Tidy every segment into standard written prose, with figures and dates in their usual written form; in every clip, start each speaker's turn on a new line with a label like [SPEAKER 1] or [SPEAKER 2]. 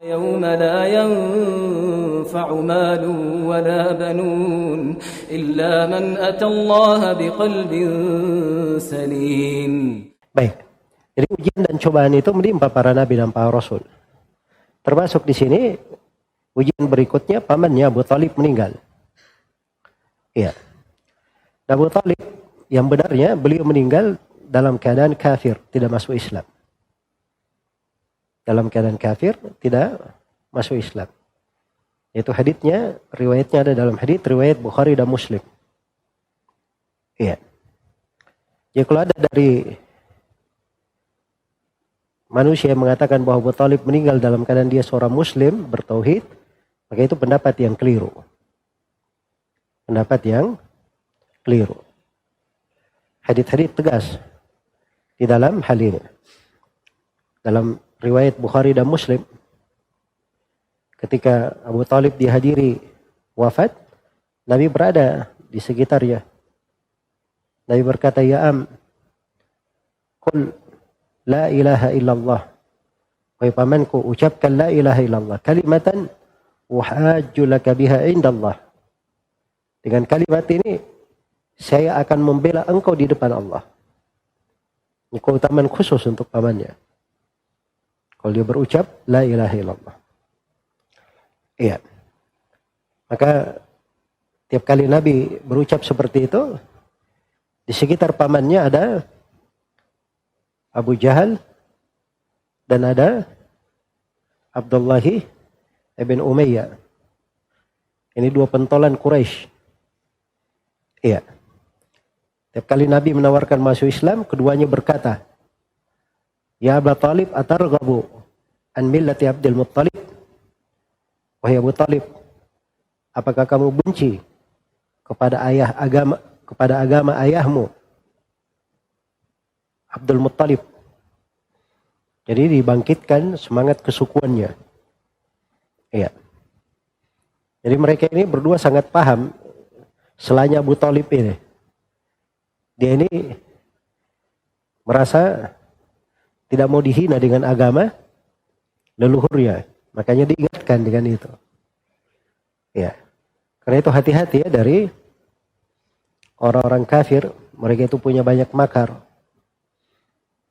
[SPEAKER 1] يوم لا ينفع مال ولا بنون إلا من أتى الله بقلب سليم.
[SPEAKER 2] Baik. Jadi ujian dan cobaan itu menimpa para nabi dan para rasul. Termasuk di sini ujian berikutnya pamannya Abu Thalib meninggal. Iya. Abu Thalib yang benarnya beliau meninggal dalam keadaan kafir, tidak masuk Islam. Dalam keadaan kafir, tidak masuk Islam. Itu haditsnya, riwayatnya ada dalam hadits riwayat Bukhari dan Muslim. Iya. Jadi kalau ada dari manusia yang mengatakan bahwa Abu Thalib meninggal dalam keadaan dia seorang Muslim bertauhid, maka itu pendapat yang keliru. Pendapat yang keliru. Hadits-hadits tegas di dalam hal ini. Dalam riwayat Bukhari dan Muslim, ketika Abu Thalib dihadiri wafat, Nabi berada di sekitarnya. Nabi berkata, "Ya am, qul la ilaha illallah." Wahai pamanku, ucapkan la ilaha illallah, kalimatan uhajju laka biha indallah. Dengan kalimat ini saya akan membela engkau di depan Allah. Ini keutamaan khusus untuk pamannya. Kalau dia berucap la ilaha illallah. Iya. Maka tiap kali Nabi berucap seperti itu, di sekitar pamannya ada Abu Jahal dan ada Abdullah ibn Umayyah. Ini dua pentolan Quraisy. Iya. Tiap kali Nabi menawarkan masuk Islam, keduanya berkata, "Ya Abu Thalib, atarghabu an millati Abdul Muttalib?" Wahai Abu Thalib, apakah kamu benci kepada agama ayahmu Abdul Muttalib? Jadi dibangkitkan semangat kesukuannya. Iya. Jadi mereka ini berdua sangat paham selain Abu Thalib ini. Dia ini merasa tidak mau dihina dengan agama leluhurnya. Makanya diingatkan dengan itu. Ya. Karena itu hati-hati ya dari orang-orang kafir. Mereka itu punya banyak makar.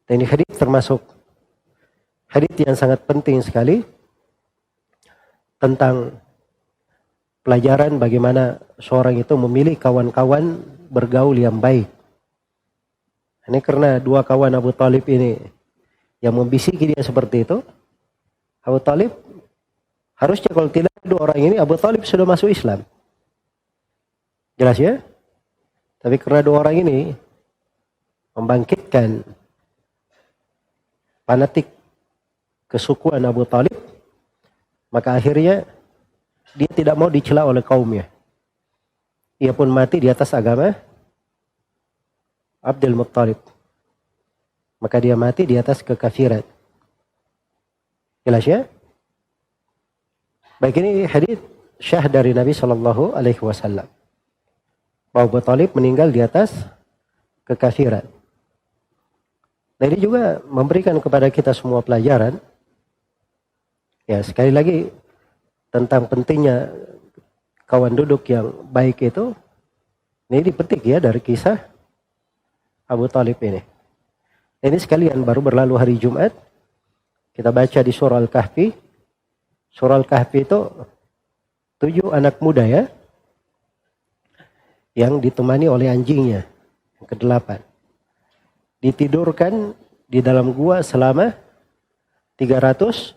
[SPEAKER 2] Dan ini hadits termasuk hadits yang sangat penting sekali tentang pelajaran bagaimana seorang itu memilih kawan-kawan bergaul yang baik. Ini karena dua kawan Abu Thalib ini yang membisiki dia seperti itu. Abu Thalib harusnya kalau tidak dua orang ini, Abu Thalib sudah masuk Islam. Jelas ya? Tapi karena dua orang ini membangkitkan fanatik kesukuan Abu Thalib, maka akhirnya dia tidak mau dicela oleh kaumnya. Ia pun mati di atas agama Abdul Muttalib. Maka dia mati di atas kekafiran. Jelas ya? Baik, ini hadits syah dari Nabi Shallallahu Alaihi Wasallam. Bahwa Abu Thalib meninggal di atas kekafiran. Nah, ini juga memberikan kepada kita semua pelajaran. Ya, sekali lagi tentang pentingnya kawan duduk yang baik itu. Ini dipetik ya dari kisah Abu Thalib ini. Ini sekalian baru berlalu hari Jumat. Kita baca di surah Al-Kahfi. Surah Al-Kahfi itu 7 anak muda ya. Yang ditemani oleh anjingnya. Yang ke-8. Ditidurkan di dalam gua selama 309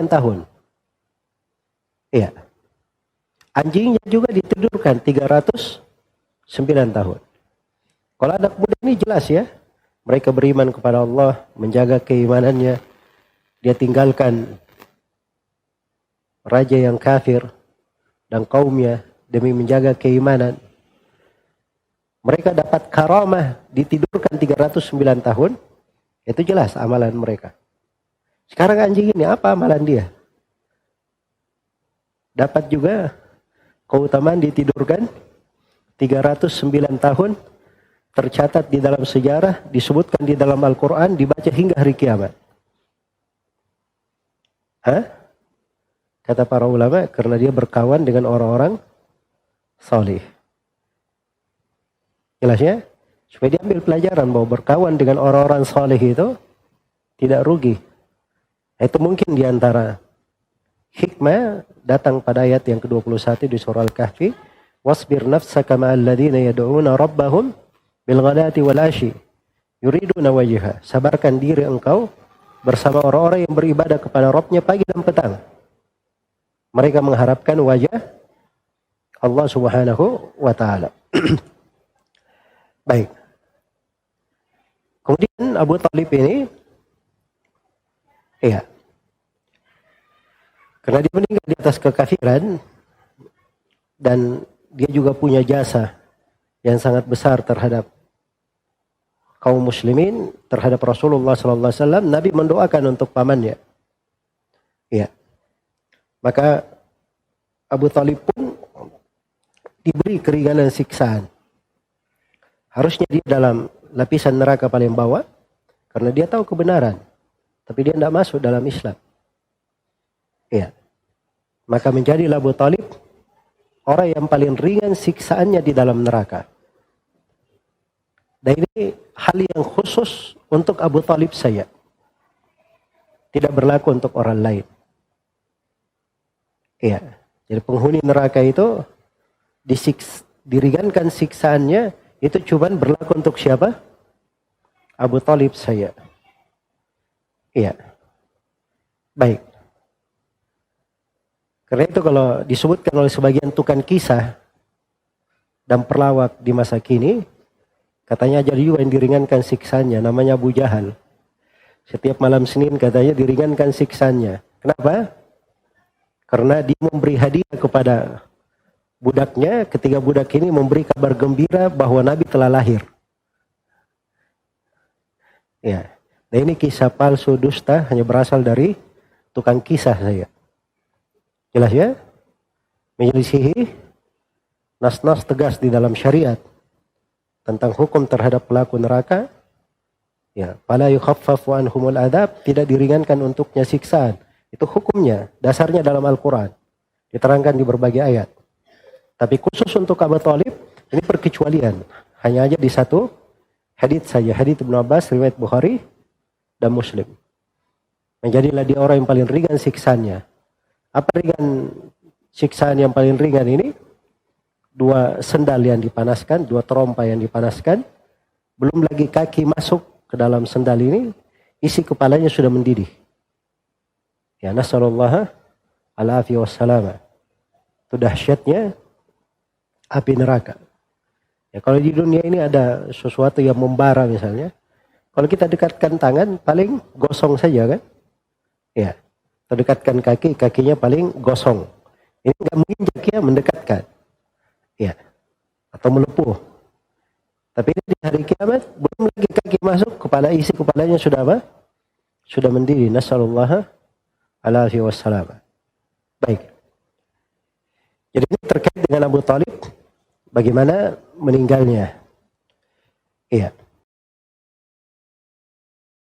[SPEAKER 2] tahun. Iya. Anjingnya juga ditidurkan 309 tahun. Kalau anak muda ini jelas ya. Mereka beriman kepada Allah, menjaga keimanannya. Dia tinggalkan raja yang kafir dan kaumnya demi menjaga keimanan. Mereka dapat karamah, ditidurkan 309 tahun. Itu jelas amalan mereka. Sekarang anjing ini apa amalan dia? Dapat juga keutamaan ditidurkan 309 tahun. Tercatat di dalam sejarah, disebutkan di dalam Al-Quran, dibaca hingga hari kiamat. Hah? Kata para ulama, karena dia berkawan dengan orang-orang salih. Jelas ya? Supaya dia ambil pelajaran bahwa berkawan dengan orang-orang salih itu tidak rugi. Itu mungkin diantara hikmah datang pada ayat yang ke-21 di surah Al-Kahfi. Wasbir nafsaka ma'al ladhina yad'una rabbahum bilghadati wal ashi yuriduna wajha. Sabarkan diri engkau bersama orang-orang yang beribadah kepada Rabbnya pagi dan petang. Mereka mengharapkan wajah Allah Subhanahu wa taala. Baik. Kemudian Abu Talib ini karena dia meninggal di atas kekafiran dan dia juga punya jasa yang sangat besar terhadap kaum muslimin, terhadap Rasulullah sallallahu alaihi wasallam, Nabi mendoakan untuk pamannya. Ya. Maka Abu Talib pun diberi keringanan siksaan. Harusnya dia dalam lapisan neraka paling bawah karena dia tahu kebenaran, tapi dia tidak masuk dalam Islam. Ya. Maka menjadilah Abu Talib orang yang paling ringan siksaannya di dalam neraka. Dan ini hal yang khusus untuk Abu Talib saya. Tidak berlaku untuk orang lain. Iya. Jadi penghuni neraka itu diringankan siksaannya itu cuma berlaku untuk siapa? Abu Talib saya. Iya. Baik. Karena itu kalau disebutkan oleh sebagian tukang kisah dan pelawak di masa kini, katanya jadi juga yang diringankan siksaannya, namanya Abu Jahal. Setiap malam Senin katanya diringankan siksaannya. Kenapa? Karena dia memberi hadiah kepada budaknya ketika budak ini memberi kabar gembira bahwa Nabi telah lahir. Ya, dan ini kisah palsu dusta hanya berasal dari tukang kisah saya. Jelas ya? Menyelisihi nas-nas tegas di dalam syariat tentang hukum terhadap pelaku neraka. Ya, fala yukhaffafu anhumul adzab, tidak diringankan untuknya siksaan. Itu hukumnya, dasarnya dalam Al-Qur'an. Diterangkan di berbagai ayat. Tapi khusus untuk Abu Talib, ini perkecualian. Hanya aja di satu hadits saja, hadits Ibnu Abbas, riwayat Bukhari dan Muslim. Menjadilah dia orang yang paling ringan siksaannya. Apa ringan siksaan yang paling ringan ini? 2 sendal yang dipanaskan, 2 terompa yang dipanaskan, belum lagi kaki masuk ke dalam sendal ini, isi kepalanya sudah mendidih. Ya, nasallallahu alaihi wassalam. Itu dahsyatnya api neraka. Ya, kalau di dunia ini ada sesuatu yang membara misalnya, kalau kita dekatkan tangan paling gosong saja kan? Ya. Terdekatkan kaki, kakinya paling gosong. Ini nggak menginjak ya, mendekatkan. Ya. Atau melepuh. Tapi ini di hari kiamat, belum lagi kaki masuk, isi kepalanya sudah apa? Sudah mendidih. Nasallallahu alaihi wassalam. Baik. Jadi ini terkait dengan Abu Talib, bagaimana meninggalnya. Iya.